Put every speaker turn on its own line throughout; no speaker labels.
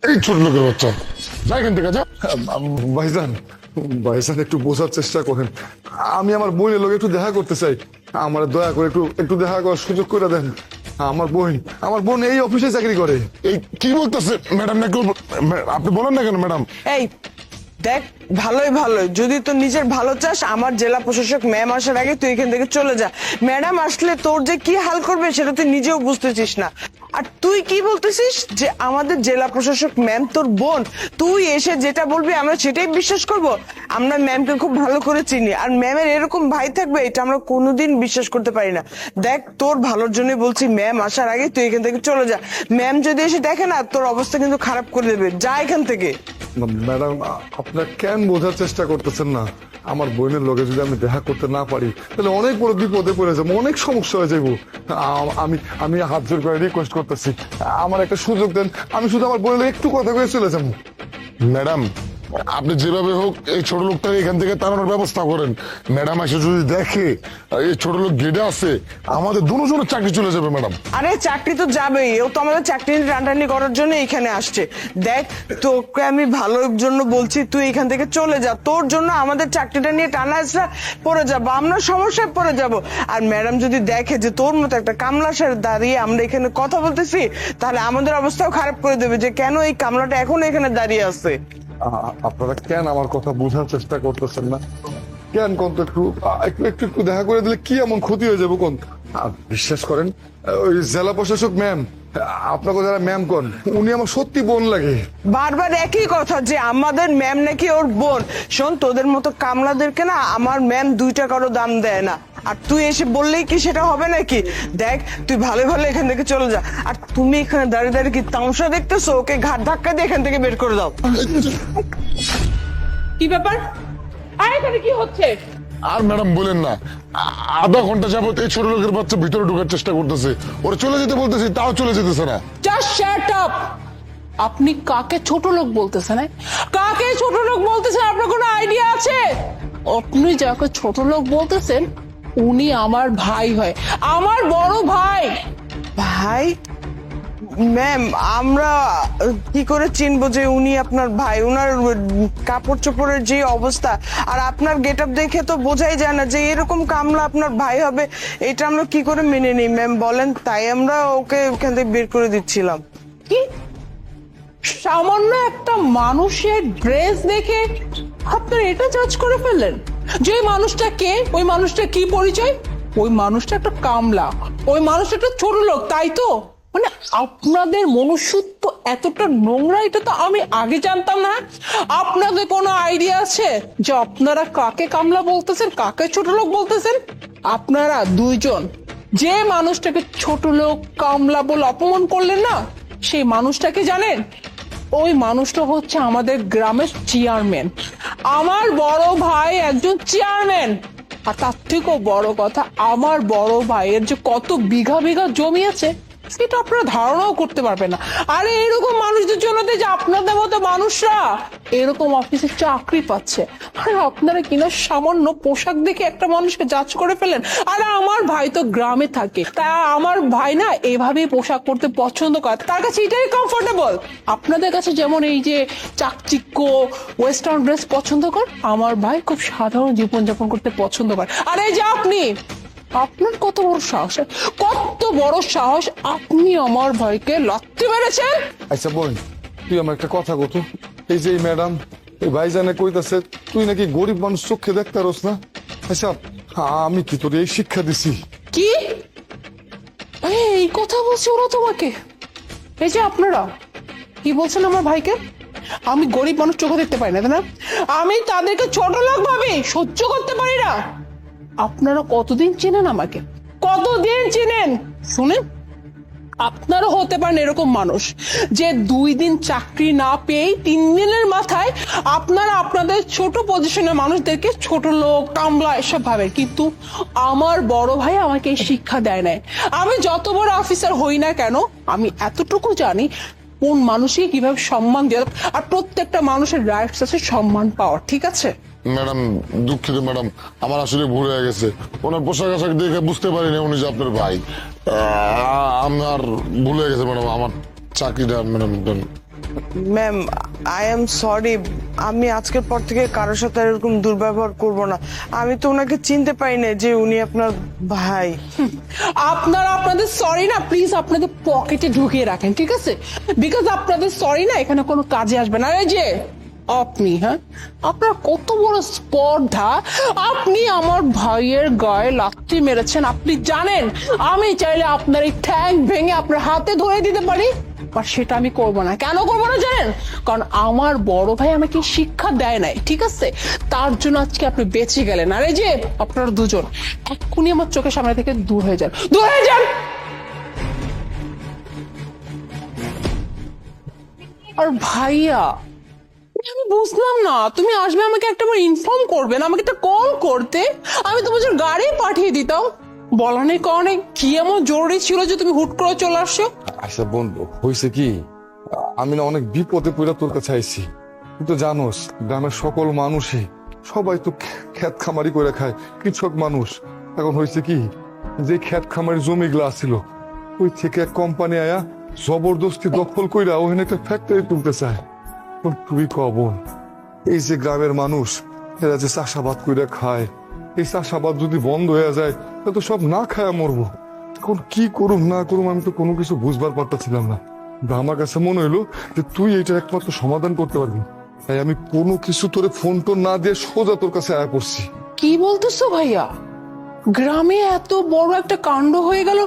এই ছোট লোকের বাচ্চা, যা এখান থেকে যা।
ভাইজান, ভাইজান একটু বোঝার চেষ্টা করেন। আমি আমার বোনের লোক একটু দেখা করতে চাই। আমার দয়া করে একটু একটু দেখা করার সুযোগ করে দেন। আমার বোন এই অফিসে চাকরি করে।
এই কি বলতেছে ম্যাডাম? নাকি আপনি বলেন না কেন ম্যাডাম?
এই দেখ, ভালোই যদি তোর নিজের ভালো চাস, আমার জেলা প্রশাসক ম্যাম আসার আগে তুই এখান থেকে চলে যা। ম্যাডাম আসলে তোর যে কি হাল করবে সেটা তুই নিজেও বুঝতেছিস না। আর তুই কি বলতেছিস যে আমাদের জেলা প্রশাসক ম্যাম তোর বোন? তুই এসে যেটা বলবি আমরা সেটাই বিশ্বাস করব? আমরা ম্যামকে খুব ভালো করে চিনি, আর ম্যামের এরকম ভাই থাকবে এটা আমরা কোনোদিন বিশ্বাস করতে পারি না। দেখ, তোর ভালোর জন্য বলছি, ম্যাম আসার আগে তুই এখান থেকে চলে যা। ম্যাম যদি এসে দেখে না, তোর অবস্থা কিন্তু খারাপ করে দেবে। যা এখান থেকে।
ম্যাডাম, আপনারা কেন বোঝার চেষ্টা করতেছেন না? আমার বোনের লোকে যদি আমি দেখা করতে না পারি তাহলে অনেক বড় বিপদে পড়ে যাবো, অনেক সমস্যা হয়ে যাবো। আমি আমি হাত জোর করে রিকোয়েস্ট করতেছি, আমার একটা সুযোগ দেন। আমি শুধু আমার বোনের লোক একটু কথা কয়ে চলে যাবো।
ম্যাডাম, আপনি যেভাবে হোক এই ছোট লোকটাকে এখান থেকে তাড়ানোর ব্যবস্থা করেন। ম্যাডাম এসে যদি দেখে এই ছোট লোক গেটে আছে, আমাদের দুজনের চাকরি চলে যাবে ম্যাডাম।
আরে চাকরি তো যাবেই, ও তো আমাদের চাকরি টানটানি করার জন্য এখানে আসছে। দেখ, তোকে আমি ভালোর জন্য বলছি, তুই এখান থেকে চলে যা। তোর জন্য আমাদের চাকরিটা নিয়ে টানা আসরা পড়ে যাবো, আমরা সমস্যায় পড়ে যাব। আর ম্যাডাম যদি দেখে যে তোর মতো একটা কামলার সাথে দাঁড়িয়ে আমরা এখানে কথা বলতেছি, তাহলে আমাদের অবস্থাও খারাপ করে দেবে যে কেন এই কামলাটা এখনো এখানে দাঁড়িয়ে আছে।
আপনারা কেন আমার কথা বোঝার চেষ্টা করতেছেন না? কেন কোন তো একটু একটু একটু একটু দেখা করে দিলে কি এমন ক্ষতি হয়ে যাবো কোন? বিশ্বাস করেন, ওই জেলা প্রশাসক ম্যাম, আপনাকে যারা ম্যাম কোন, উনি আমার সত্যি বোন লাগে।
বারবার একই কথা যে আমাদের ম্যাম নাকি ওর বোন। শোন, তোদের মতো কামলাদেরকে না আমার ম্যাম 2 টাকারও দাম দেয় না। আর তুই এসে বললেই কি সেটা হবে নাকি? দেখ, তুই ভালো ভালো এখান থেকে চলে যা। আর তুমি এখানে দাঁড়িয়ে দাঁড়িয়ে কি তামসা দেখতেছো? ওকে ঘাট ধাক্কা দিয়ে এখান থেকে বের করে দাও।
কি ব্যাপার? আর এখানে কি হচ্ছে?
আর ম্যাডাম বলেন না, আধা ঘন্টা যাবত এই ছোট লোকের বাচ্চা ভিতরে ঢোকার চেষ্টা করতেছে। ওরা চলে যেতে বলতেছে, তাও চলে যেতেছে না।
Just shut up. আপনি কাকে ছোট লোক বলতেছেন? কাকে ছোট লোক বলতেছেন? আপনার কোনো আইডিয়া আছে? আপনি যাকে ছোট লোক বলতেছেন উনি আমার ভাই হয়, আমার বড় ভাই।
ভাই? ম্যাম, আমরা কি করে চিনবো যে উনি আপনার ভাই? উনার কাপড় চোপড়ের যে অবস্থা আর আপনার গেট আপ দেখে তো বোঝাই যায় না যে এরকম কামলা আপনার ভাই হবে। এটা আমরা কি করে মেনে নিই ম্যাম বলেন? তাই আমরা ওকে ওখান থেকে বের করে দিচ্ছিলাম।
কি সামান্য একটা মানুষের ড্রেস দেখে আপনারা এটা জাজ করে ফেললেন যে ওই মানুষটা কে, ওই মানুষটা কি পরিচয়? ওই মানুষটা একটা কামলা, ওই মানুষটা একটা ছোট লোক, তাই তো? মানে আপনাদের মনুষ্যত্ব এতটা নোংরা, এটা তো আমি আগে জানতাম না। আপনাদের কোনো আইডিয়া আছে যে আপনারা কাকে কামলা বলতেছেন, কাকে ছোট লোক বলতেছেন? আপনারা দুইজন যে মানুষটাকে ছোট লোক কামলা বলে অপমান করলেন না, সেই মানুষটাকে জানেন? ওই মানুষটা হচ্ছে আমাদের গ্রামের চেয়ারম্যান। আমার বড় ভাই একজন চেয়ারম্যান। আর তার থেকেও বড় কথা, আমার বড় ভাইয়ের যে কত বিঘা বিঘা জমি আছে সেটা আপনারা ধারণাও করতে পারবেন না। আরে এরকম মানুষদের জন্য যে আপনাদের মতো মানুষরা এরকম অফিসে চাকরি পাচ্ছে, আর আপনারা কিনা সামান্য পোশাক দেখে একটা মানুষকে জাজ করে ফেলেন। আরে আমার ভাই তো গ্রামে থাকে, তা আমার ভাই না এভাবেই পোশাক পরতে পছন্দ করে, তার কাছে এটাই কমফোর্টেবল। আপনাদের কাছে যেমন এই যে চাকচিক্য ওয়েস্টার্ন ড্রেস পছন্দ করে, আমার ভাই খুব সাধারণ জীবনযাপন করতে পছন্দ করে। আর এই যে আপনি, আপনার কত বড় সাহস, কত বড় সাহস আপনি আমার ভাইকে লাথি মেরেছেন?
আচ্ছা বোন, তুই আমার একটা কথা কত, এই যে ম্যাডাম এই ভাইজানে কইতাছে তুই নাকি গরিব মানুষ চোখে দেখতে পারস না। আচ্ছা, আমি কি তোর এই শিক্ষা দিছি?
কি এই কথা বলছে ওরা তোমাকে? এই যে আপনারা কি বলছেন আমার ভাইকে? আমি গরিব মানুষ চোখে দেখতে পাই না, তাই না? আমি তাদেরকে ছোট লোক ভাবে সহ্য করতে পারি না। আপনারা কতদিন চেনেন আমাকে? কতদিন চেনেন? শুনেন, আপনারও হতে পারেন এরকম মানুষ যে 2 দিন চাকরি না পেয়ে 3 দিনের মাথায় আপনারা আপনাদের ছোট পজিশনের মানুষদেরকে ছোট লোক কামলা এসব ভাবেন। কিন্তু আমার বড় ভাই আমাকে এই শিক্ষা দেয় নাই। আমি যত বড় অফিসার হই না কেন, আমি এতটুকু জানি কোন মানুষকে কিভাবে সম্মান দেওয়া, আর প্রত্যেকটা মানুষের রাইটস আছে সম্মান পাওয়ার, ঠিক আছে?
ম্যাডাম দুঃখিত ম্যাডাম, আমার আসলে ভুল হয়ে গেছে। ওনার পোশাক আশাক দেখে বুঝতে পারিনি উনি যে আপনার ভাই। আমার ভুল হয়ে গেছে ম্যাডাম, আমার চাকরিটা madam.
Ma'am I am sorry, আমি আজকের পর থেকে কারোর সাথে আর এরকম দুর্ব্যবহার করব না। আমি তো ওনাকে চিনতে পারি না যে উনি আপনার ভাই।
আপনারা আপনাদের সরি না প্লিজ আপনাদের পকেটে ঢুকিয়ে রাখেন, ঠিক আছে? বিকজ আপনাদের সরি না এখানে কোনো কাজে আসবে না। এই যে আপনি, হ্যাঁ, আপনার কত বড় স্পর্ধা, আপনি আমার ভাইয়ের গায়ে লাথি মেরেছেন। আপনি জানেন আমি চাইলে আপনার এই ঠ্যাং ভেঙে আপনার হাতে ধরে দিতে পারি, আর সেটা আমি করবো না। কেন করবো না জানেন? কারণ আমার বড় ভাই আমাকে শিক্ষা দেয় নাই, ঠিক আছে? তার জন্য আজকে আপনি বেঁচে গেলেন। আর এই যে আপনারা দুজন এক্ষুনি আমার চোখের সামনে থেকে দূর হয়ে যান, দূর হয়ে যান। আর ভাইয়া, আমি বুঝলাম না, তুমি আসবে আমাকে একটাবার ইনফর্ম করবে না, আমাকে একটা কল করতে, আমি তোমার জন্য গাড়ি পাঠিয়ে দিতাম। বলা নেই কারণে কি এমন জরুরি ছিল যে তুমি হুট করে চলে আসছো?
আচ্ছা বোন, হয়েছে কি, আমি না অনেক বিপদে পড়ে তোর কাছে আইছি। তুই তো জানোস গ্রামের সকল মানুষই সবাই তো ক্ষেত খামারি করে খায়, কৃষক মানুষ। এখন হয়েছে কি, যে ক্ষেত খামারি জমিগুলা ছিল ওই থেকে এক কোম্পানি আয়া জবরদস্তি দখল কইরা ওখানে একটা ফ্যাক্টরি তুলতে চায়। এখন তুই ক বোন, এই যে গ্রামের মানুষ এরা যে চাষাবাদ কইরা খায়, এই চাষাবাদ যদি বন্ধ হয়ে যায় তাহলে তো সব না খায়া মরবো। এখন কি করুম না করুম আমি তো কোনো কিছু বুঝবার পারতেছিলাম না। কিন্তু আমার কাছে মনে হইলো যে তুই এটার একমাত্র সমাধান করতে পারবি, তাই আমি কোনো কিছু তোরে ফোন টোন না দিয়ে সোজা তোর কাছে আয়া পড়ছি।
কি বলতেছো ভাইয়া? গ্রামে এত বড় একটা কাণ্ড হয়ে গেল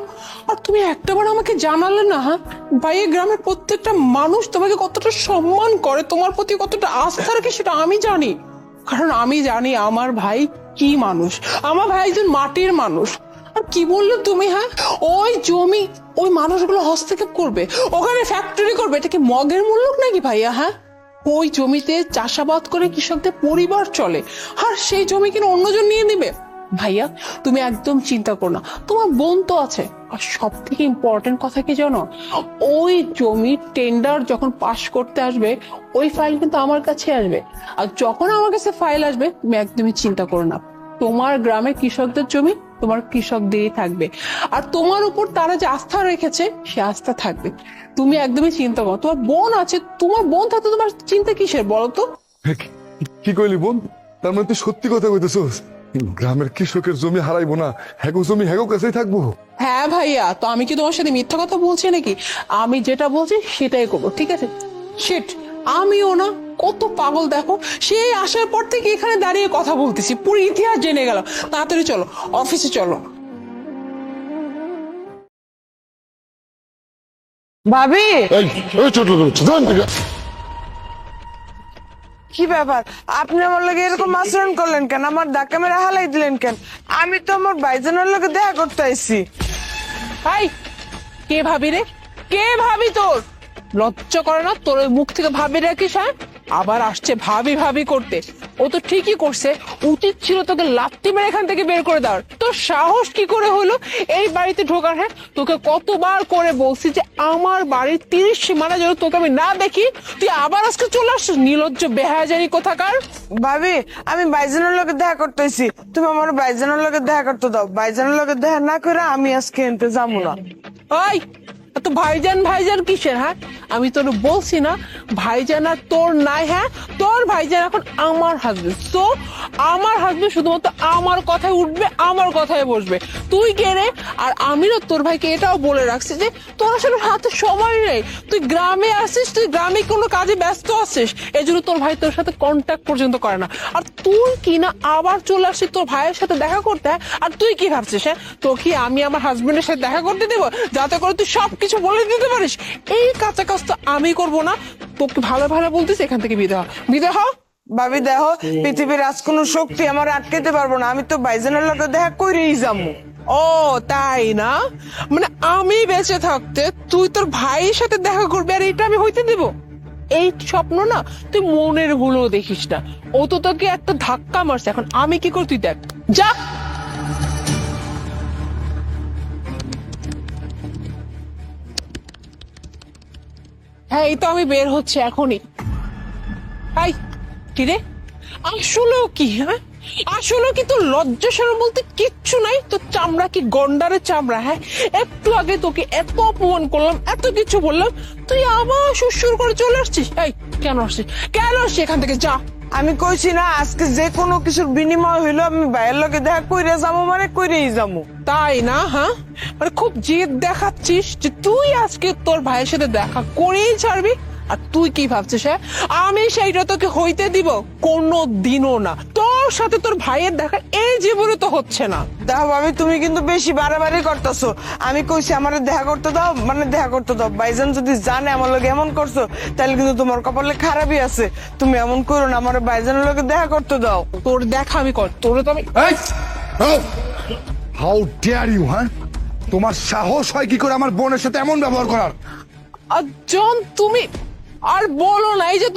আর তুমি একটাবার আমাকে জানালে না? হ্যাঁ ভাইয়া, গ্রামের প্রত্যেকটা মানুষ তোমাকে কতটা সম্মান করে, তোমার প্রতি কতটা আস্থা রাখে সেটা আমি জানি। কারণ আমি জানি আমার ভাই কি মানুষ, আমার ভাই একজন মাটির মানুষ। আর কি বললে তুমি? হ্যাঁ, ওই জমি ওই মানুষগুলো হস্তক্ষেপ করবে, ওখানে ফ্যাক্টরি করবে, এটা কি মগের মূল্য নাকি ভাইয়া? হ্যাঁ, ওই জমিতে চাষাবাদ করে কৃষকদের পরিবার চলে, আর সেই জমি কিনা অন্যজন নিয়ে নিবে? ভাইয়া তুমি একদম চিন্তা করো না, তোমার বোন তো আছে। আর সব থেকে ইম্পর্টেন্ট কথা কি জানো, ওই জমির টেন্ডার যখন পাস করতে আসবে ওই ফাইল কিন্তু আমার কাছে আসবে। আর যখন আমার কাছে ফাইল আসবে তুমি একদমই চিন্তা করো না, তোমার গ্রামে কৃষকদের জমি তোমার কৃষকদেরই থাকবে, আর তোমার উপর তারা যে আস্থা রেখেছে সে আস্থা থাকবে। তুমি একদমই চিন্তা করো, তোমার বোন আছে, তোমার বোন থাকতে তোমার চিন্তা কিসের বলো তো?
কি কইলি বোন? তার মানে তুই সত্যি কথা কইতেছস, গ্রামের কৃষকের জমি হারাইবো না, হ্যাগো জমি হ্যাগো কাছেই থাকবো?
হ্যাঁ ভাইয়া, তো আমি কি তোমার সাথে মিথ্যা কথা বলছি নাকি? আমি যেটা বলছি সেটাই করবো, ঠিক আছে? শিট, আমিও না কত পাগল দেখো, সেই আসার পর থেকে এখানে দাঁড়িয়ে কথা বলতেছি, পুরো ইতিহাস জেনে গেল। তাড়াতাড়ি চলো, অফিসে চলো।
ভাবি,
এই এই ছোট লোক, যান থেকে।
কি ব্যাপার, আপনি আমার লগে এরকম আচরণ করলেন কেন? আমার ধাক্কা মেরে হালাই দিলেন কেন? আমি তো আমার ভাইজানের লগে দেখা করতে আইছি।
হাই, কে ভাবি রে? কে ভাবি তোর? লজ্জা করে না তোর ওই মুখ থেকে ভাবি রাখিস? হ্যাঁ, আবার আসছে ভাবি ভাবি করতে। ও তো ঠিকই করছে, উচিত ছিল তোকে লাত্তি মেরে এখান থেকে বের করে দেওয়ার। তোর সাহস কি করে হলো এই বাড়িতে ঢোকার? হ্যাঁ, তোকে কতবার করে বলছি যে আমার বাড়ির 30 সীমানা যেন তোকে আমি না দেখি, তুই আবার আজকে চলে আসছিস, নির্লজ্জ বেহায়াজারি কোথাকার।
ভাবি, আমি ভাইজানের লগে দেখা করতে আইছি, তুমি আমার ভাইজানের লগে দেখা করতে দাও। ভাইজানের লগে দেখা না করে আমি আজকে এনতে যাবো না।
ওই তো ভাইজান ভাইজান কিসের? হ্যাঁ, আমি তোর বলছি না ভাইজান আর তোর নাই। হ্যাঁ, তোর ভাইজান এখন আমার হাজবেন্ড, তো আমার হাজবেন্ড শুধুমাত্র আমার কথায় উঠবে, আমার কথায় বসবে। তুই কে রে? আর আমি না তোর ভাইকে এটাও বলে রাখছি যে তোর আসলে হাতে সময় নেই, তুই গ্রামে আসিস, তুই গ্রামে কোনো কাজে ব্যস্ত আছিস, এই জন্য তোর ভাই তোর সাথে কন্ট্যাক্ট পর্যন্ত করে না। আর তুই কি না আবার চলে আসছিস তোর ভাইয়ের সাথে দেখা করতে? আর তুই কি ভাবছিস? হ্যাঁ, তো কি আমি আমার হাজবেন্ডের সাথে দেখা করতে দেবো যাতে করে তুই সবকিছু বলে দিতে পারিস? এই কাঁচা কাজ তো আমি করবো না। তোকে ভালো ভালো বলতিস, এখান থেকে বিদায় হ, বিদায় হ।
ভাবি দেখো, পৃথিবীর আজ কোনো শক্তি আমার আটকাতে পারবো না, আমি তো ভাইজানের লগে দেখা করেই যাবো।
ও তাই না? মানে আমি বেঁচে থাকতে তুই তোর ভাইয়ের সাথে দেখা করবি আর এটা আমি হইতে দেব? এই স্বপ্ন না তুই মনের ভুলেও দেখিস না। ও তো তোকে একটা ধাক্কা মারছে, এখন আমি কি করি তুই দেখ, যা। হ্যাঁ, এই তো আমি বের হচ্ছে এখনই। কি রে, আসলেও কি? হ্যাঁ, আসলে কি তোর লজ্জা শরম বলতে কিচ্ছু নাই? তোর চামড়া কি গন্ডারের চামড়া? হ্যাঁ, একটু আগে তোকে এত অপমান করলাম, এত কিছু বললাম, তুই আবার সুরসুর করে চলে আসছিস। এই কেন আসছিস? কেন আসছিস? এখান থেকে যা।
আমি কইছি না আজকে যে কোনো কিছুর বিনিময় হইলো আমি ভাইয়ের লগে দেখা কইরে যাবো, মানে কইরেই যাবো।
তাই না? হ্যাঁ, মানে খুব জেদ দেখাচ্ছিস যে তুই আজকে তোর ভাইয়ের সাথে দেখা করেই ছাড়বি। আর তুই কি ভাবছিস? হ্যাঁ, আমি সেইটা তোকে হইতে দিব? কোনো দিনও না। তোর সাথে তোর ভাইয়ের দেখা এই জীবনে তো হচ্ছে না।
দেখো ভাবি, তুমি কিন্তু বেশি বাড়াবাড়ি করতেছো। আমি কইছি আমার দেখা করতে দাও, মানে দেখা করতে দাও। ভাইজান যদি জানে আমার লগে এমন করছো, তাহলে কিন্তু তোমার কপালে খারাপই আছে। তুমি এমন করো না, আমার ভাইজানের লগে দেখা করতে দাও।
তোর দেখা আমি কর, তোরে তো আমি
হাউ ডেয়ার ইউ, হ্যাঁ? তোমার সাহস হয় কি করে আমার বোনের সাথে এমন ব্যবহার করার?
আর জন তুমি আর বলো না, এই যে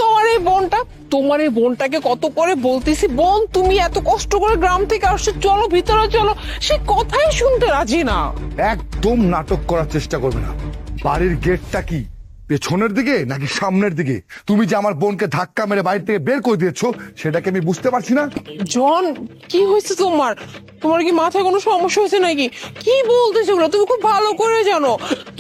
তোমার এই বোনটাকে কত করে বলতেছি, বোন তুমি এত কষ্ট করে গ্রাম থেকে আসছো, চলো ভিতরে চলো, সে কথাই শুনতে রাজি না।
একদম নাটক করার চেষ্টা করবে না। বাড়ির গেটটা কি পেছনের দিকে নাকি সামনের দিকে? তুমি যে আমার বোনকে ধাক্কা মেরে বাড়ি থেকে বের করে দিয়েছো সেটাকে আমি বুঝতে পারছি না।
জন কি হয়েছে তোমার? তোমার কি মাথায় কোনো সমস্যা হয়েছে নাকি? কি বলতেছো ওগুলো? তুমি খুব ভালো করে জানো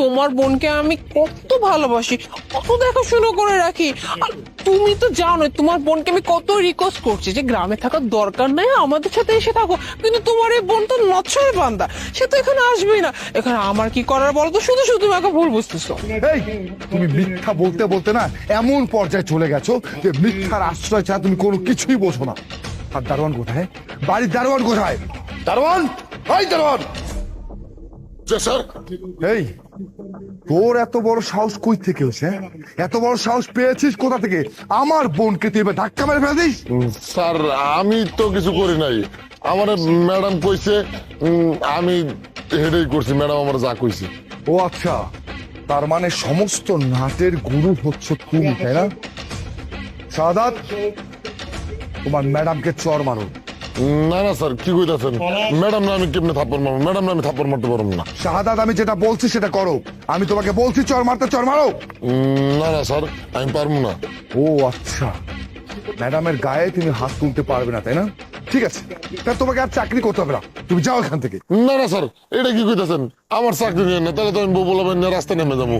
তোমার বোনকে আমি কত ভালোবাসি, কত দেখাশোনা করে রাখি। আর তুমি তো জানো তোমার বোনকে আমি কত রিকোয়েস্ট করছি যে গ্রামে থাকার দরকার নাই, আমাদের সাথে এসে থাকো, কিন্তু তোমার এই বোন তো নচ্ছরের বান্দা, সে তো এখানে আসবেই না। এখানে আমার কি করার বলো তো? শুধু শুধু তুমি আমাকে ভুল বুঝতেছো।
এই তুমি মিথ্যা বলতে বলতে না এমন পর্যায়ে চলে গেছো যে মিথ্যার আশ্রয় ছাড়া তুমি কোনো কিছুই বোঝো না। আর দারোয়ান কোথায়? বাড়ির দারোয়ান কোথায়? দারোয়ান, ওই দারোয়ান!
স্যার,
এই তোর এত বড় সাহস কই থেকে হয়েছে? এত বড় সাহস পেয়েছিস কোথা থেকে? আমার বোনকে তুই এবার ধাক্কা মেরে ফেলে দিস?
স্যার আমি তো কিছু করি নাই। আমার ম্যাডাম কইছে, আমি হেডেই করছি। ম্যাডাম আমার যা কইছে।
ও আচ্ছা, তার মানে সমস্ত নাটের গুরু হচ্ছে তুমি, তাই না? সাদাত, তোমার ম্যাডামকে চর মারো।
না না স্যার, কি কইতাছেন? ম্যাডাম না আমি কেমনে থাপ্পড় মারবো? ম্যাডাম না আমি থাপ্পড় মারতে পারবো না।
শাহাদাত, আমি যেটা বলছি সেটা করো। আমি তোমাকে বলছি চর মারতে, চর মারো।
না না স্যার, আমি পারবো না।
ও আচ্ছা, ম্যাডামের গায়ে তুমি হাত তুলতে পারবে না, তাই না? ঠিক আছে, তা তোমাকে আর চাকরি করতে হবে না, তুমি যাও এখান থেকে।
না না স্যার, এটা কি কইতাছেন? আমার চাকরি নিয়ে না, তাহলে তো আমি বলবেন না, রাস্তায় নেমে যাবো।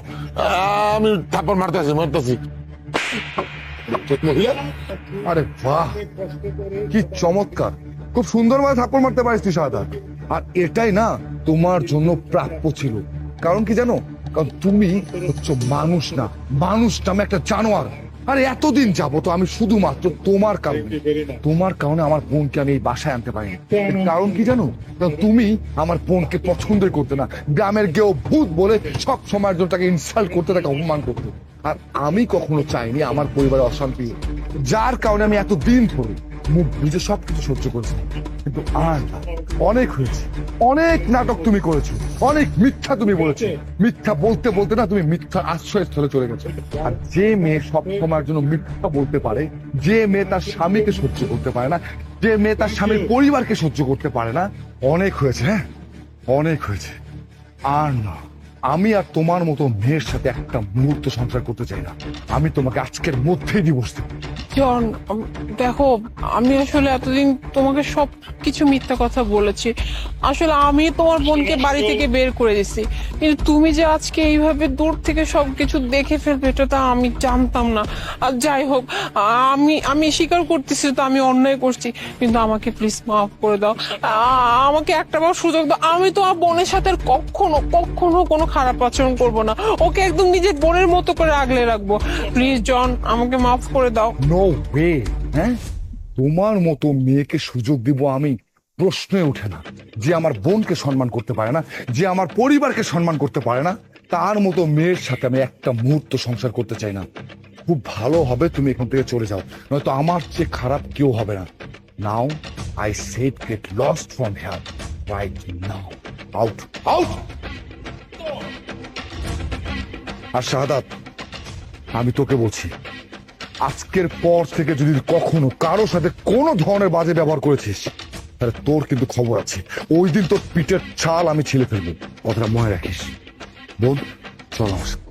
আমি থাপ্পড় মারতেছি।
আরে বাহ, কি চমৎকার! খুব সুন্দরভাবে থাপ্পড় মারতে পারিস তুই শাহাদাত। আর এটাই না তোমার জন্য প্রাপ্য ছিল। কারণ কি জানো? কারণ তুমি হচ্ছে মানুষ না, মানুষ নামে একটা জানোয়ার। আর এতদিন যাবো তো আমি শুধুমাত্র তোমার কারণে আমার বোনকে আমি এই বাসায় আনতে পারিনি। এর কারণ কি জানো? কারণ তুমি আমার বোনকে পছন্দই করতে না। গ্রামের কেউ ভূত বলে সব সময়ের জন্য তাকে ইনসাল্ট করতে, তাকে অপমান করতে। আর আমি কখনো চাইনি আমার পরিবারে অশান্তি, যার কারণে আমি এতদিন ধরে মুখ বুঝে সবকিছু সহ্য করেছি। কিন্তু আর না, অনেক হয়েছে। অনেক নাটক তুমি করেছো, অনেক মিথ্যা তুমি বলেছো। মিথ্যা বলতে বলতে না তুমি মিথ্যার আশ্রয়স্থলে চলে গেছো। আর যে মেয়ে সব সময়ের জন্য মিথ্যা বলতে পারে, যে মেয়ে তার স্বামীকে সহ্য করতে পারে না, যে মেয়ে তার স্বামীর পরিবারকে সহ্য করতে পারে না, অনেক হয়েছে। হ্যাঁ, অনেক হয়েছে। আর না, আমি আর তোমার মতো মেয়ের সাথে একটা মুহূর্ত সংসার করতে চাই না। আমি তোমাকে আজকের মধ্যেই ডিভোর্স দেব।
জন দেখো, আমি আসলে এতদিন তোমাকে সব কিছু মিথ্যা কথা বলেছি। আসলে আমি তোমার বোনকে বাড়ি থেকে বের করে দিছি, কিন্তু তুমি যে আজকে এইভাবে দূর থেকে সবকিছু দেখে ফেলবে এটা তো আমি জানতাম না। আর যাই হোক, আমি স্বীকার করতেছি তো আমি অন্যায় করছি, কিন্তু আমাকে প্লিজ মাফ করে দাও। আমাকে একটা বার সুযোগ দাও। আমি তোমার বোনের সাথে আর কখনো কখনো কোনো খারাপ আচরণ করবো না। ওকে একদম নিজের বোনের মতো করে আগলে রাখবো। প্লিজ জন, আমাকে মাফ করে দাও।
নো ওয়ে, হ্যাঁ? তোমার মতো মেয়েকে সুযোগ দিব আমি? প্রশ্নই ওঠে না। যে আমার বোনকে সম্মান করতে পারে না, যে আমার পরিবারকে সম্মান করতে পারে না, তার মতো মেয়ের সাথে আমি একটা মুহূর্ত সংসার করতে চাই না। খুব ভালো হবে তুমি এখান থেকে চলে যাও, নয়তো আমার চেয়ে খারাপ কেউ হবে না। Now I said get lost from here right now. Out, out! আর শাহাদাত, আমি তোকে বলছি, আজকের পর থেকে যদি কখনো কারোর সাথে কোনো ধরনের বাজে ব্যবহার করেছিস, তাহলে তোর কিন্তু খবর আছে। ওই দিন তোর পিঠের ছাল আমি ছিলে ফেলবো। কথাটা মনে রাখিস। বোন, চল আমার সাথে।